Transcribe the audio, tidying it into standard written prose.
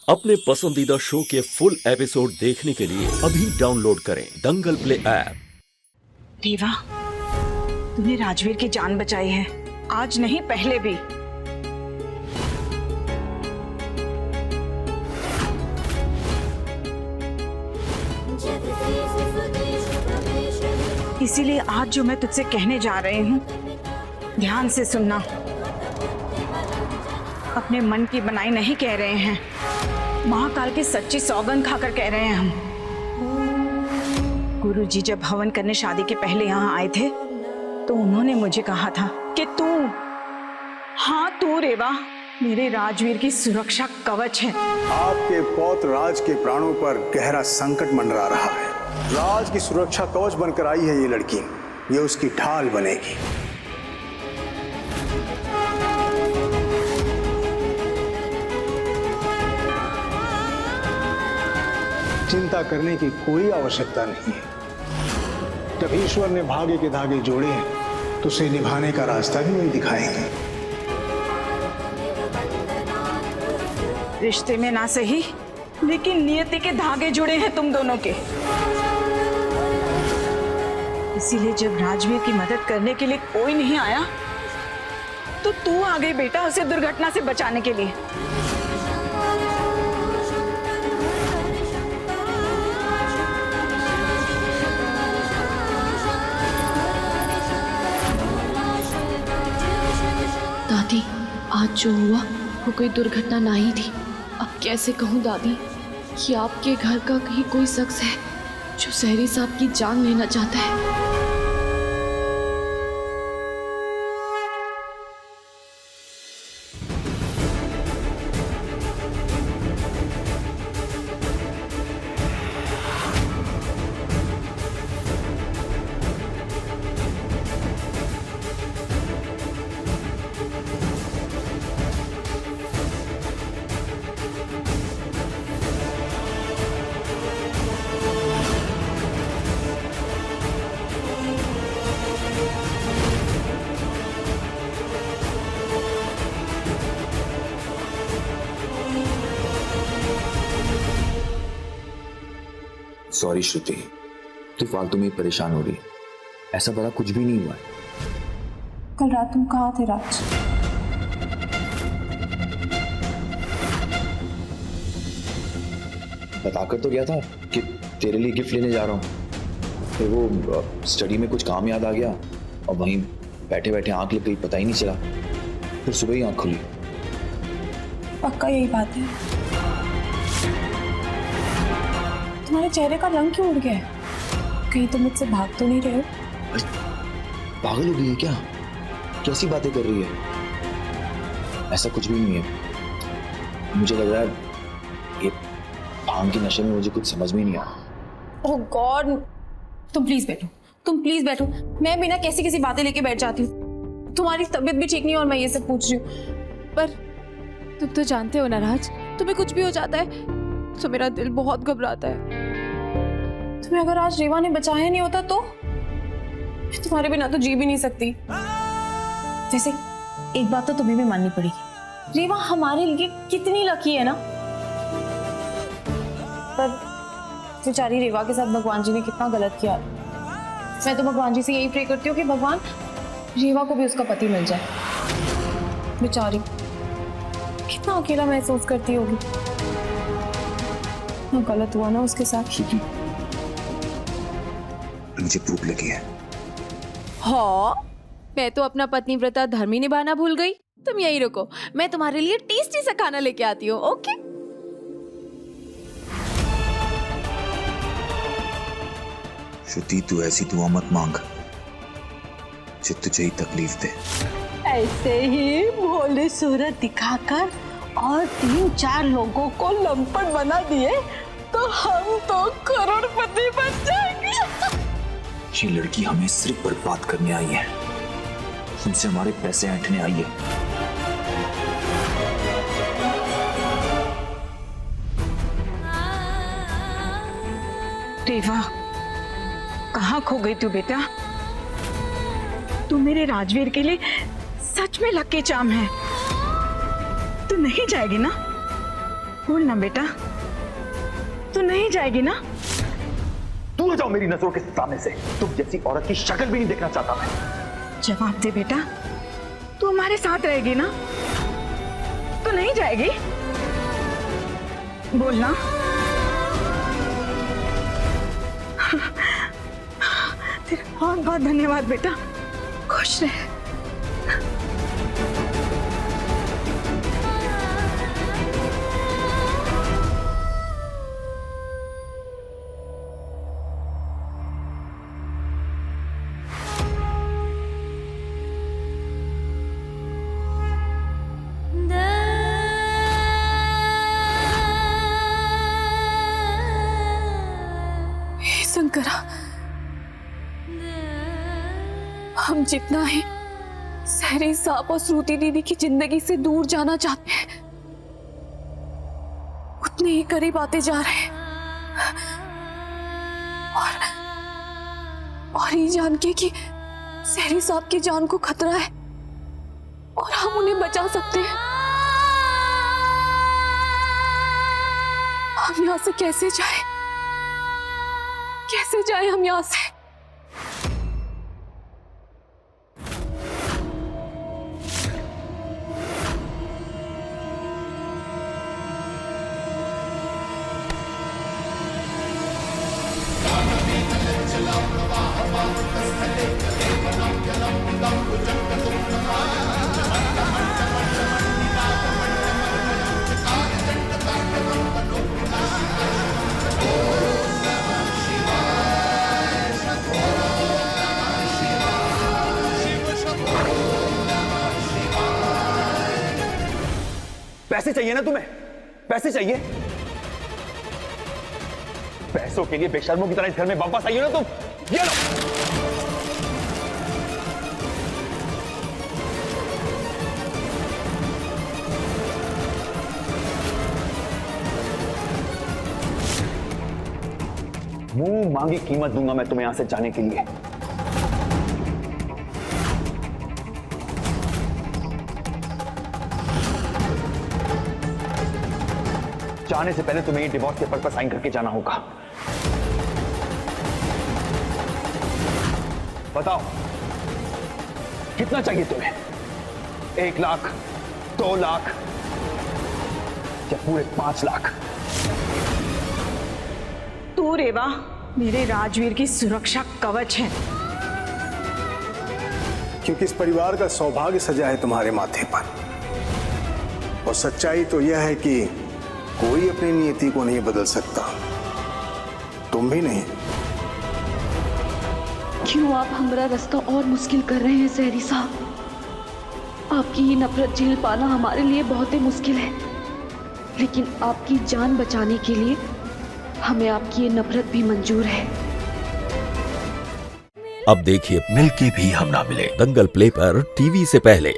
अपने पसंदीदा शो के फुल एपिसोड देखने के लिए अभी डाउनलोड करें दंगल प्ले ऐप। देवा, तूने राजवीर की जान बचाई है, आज नहीं पहले भी। इसीलिए आज जो मैं तुझसे कहने जा रही हूँ, ध्यान से सुनना। अपने मन की बनाई नहीं कह रहे हैं, महाकाल की सच्ची सौगंध खाकर कह रहे हैं हम। गुरुजी जब हवन करने शादी के पहले यहाँ आए थे तो उन्होंने मुझे कहा था कि तू, हाँ तू रेवा, मेरे राजवीर की सुरक्षा कवच है। आपके पौत्र राज के प्राणों पर गहरा संकट मंडरा रहा है। राज की सुरक्षा कवच बनकर आई है ये लड़की, ये उसकी ढाल बनेगी। चिंता करने की कोई आवश्यकता नहीं है। जब ईश्वर ने भाग्य के धागे जोड़े हैं तो उसे निभाने का रास्ता भी वही दिखाएंगे। रिश्ते में ना सही, लेकिन नियति के धागे जुड़े हैं तुम दोनों के। इसीलिए जब राजवीर की मदद करने के लिए कोई नहीं आया तो तू आ गई बेटा, उसे दुर्घटना से बचाने के लिए। दादी, आज जो हुआ वो कोई दुर्घटना नहीं थी। अब कैसे कहूँ दादी कि आपके घर का कहीं कोई शख्स है जो सहरी साहब की जान लेना चाहता है। सॉरी श्रुति, तू फालतू में परेशान हो रही। ऐसा बड़ा कुछ भी नहीं हुआ है। कल रात तुम कहाँ थे राज? बताकर तो गया था कि तेरे लिए गिफ्ट लेने जा रहा हूँ। फिर वो स्टडी में कुछ काम याद आ गया और वहीं बैठे बैठे आंख लग गई, पता ही नहीं चला। फिर सुबह ही आंख खुली। पक्का यही बात है? तुम्हारे चेहरे का रंग क्यों उड़ गया है? कहीं तुम मुझसे भाग तो नहीं रहे हो? पागल हो गई है क्या? कैसी बातें कर रही है? ऐसा कुछ भी नहीं है। मुझे लग रहा है ये भांग के नशे में मुझे कुछ समझ में नहीं आ रहा। ओह गॉड, तुम प्लीज बैठो, तुम प्लीज बैठो। मैं बिना कैसी कैसी बातें लेके बैठ जाती हूँ। तुम्हारी तबीयत भी ठीक नहीं और मैं ये सब पूछ रही हूँ। पर तुम तो जानते हो ना राज, तुम्हें कुछ भी हो जाता है तो मेरा दिल बहुत घबराता है। तुम्हें अगर आज रेवा ने बचाया नहीं होता तो मैं तुम्हारे बिना तो जी भी नहीं सकती। वैसे एक बात तो तुम्हें भी माननी पड़ेगी, रेवा हमारे लिए कितनी लकी है ना। पर बेचारी रेवा के साथ भगवान जी ने कितना गलत किया। मैं तो भगवान जी से यही प्रे करती हूँ कि भगवान रेवा को भी उसका पति मिल जाए। बेचारी कितना अकेला महसूस करती होगी। गलत हुआ ना उसके साथ। मुझे भूख लगी है। हाँ, मैं तो अपना पत्नी व्रता धर्म ही निभाना भूल गई। तुम यही रुको, मैं तुम्हारे लिए टेस्टी सा खाना लेके आती हूँ। ओके? श्रुति, तू ऐसी दुआ मत मांग जो तुझे ही तकलीफ दे। ऐसे ही भोले सूरत दिखाकर और 3-4 लोगों को लंपट बना दिए तो हम तो करोड़पति बन जाएंगे। ये लड़की हमें सिर्फ बर्बाद करने आई है, हमसे हमारे पैसे ऐंठने आई है। रेवा, कहाँ खो गई तू बेटा? तू मेरे राजवीर के लिए सच में लकी चार्म है। तू नहीं जाएगी ना? बोल ना बेटा, तू नहीं जाएगी ना? दूर जाओ मेरी नजरों के सामने से। तुम जैसी औरत की शक्ल भी नहीं देखना चाहता मैं। जवाब दे बेटा, तू हमारे साथ रहेगी ना? तू नहीं जाएगी? बोलना। तेरा बहुत बहुत धन्यवाद बेटा, खुश रह। शंकरा, हम जितना है सहरी साहब और श्रुति दीदी की जिंदगी से दूर जाना चाहते हैं, उतने ही करीब आते जा रहे हैं। और ये जान के कि सहरी साहब की जान को खतरा है और हम उन्हें बचा सकते हैं, हम यहाँ से कैसे जाएं? कैसे जाएं हम यहाँ से? पैसे चाहिए ना तुम्हें? पैसे चाहिए? पैसों के लिए बेशर्मों की तरह इस घर में वापस आई हो ना तुम? ये लो। मुंह मांगी कीमत दूंगा मैं तुम्हें यहां से जाने के लिए। जाने से पहले तुम्हें ये डिवोर्स पेपर पर साइन करके जाना होगा। बताओ कितना चाहिए तुम्हें? 1 लाख, 2 लाख या पूरे 5 लाख? तू रेवा मेरे राजवीर की सुरक्षा कवच है, क्योंकि इस परिवार का सौभाग्य सजा है तुम्हारे माथे पर। और सच्चाई तो यह है कि कोई अपनी नियति को नहीं बदल सकता, तुम भी नहीं। क्यों आप हमारा रास्ता और मुश्किल कर रहे हैं सहरी साहब? आपकी ये नफरत झेल पाना हमारे लिए बहुत ही मुश्किल है, लेकिन आपकी जान बचाने के लिए हमें आपकी ये नफरत भी मंजूर है। अब देखिए मिलके भी हम ना मिले, दंगल प्ले पर टीवी से पहले।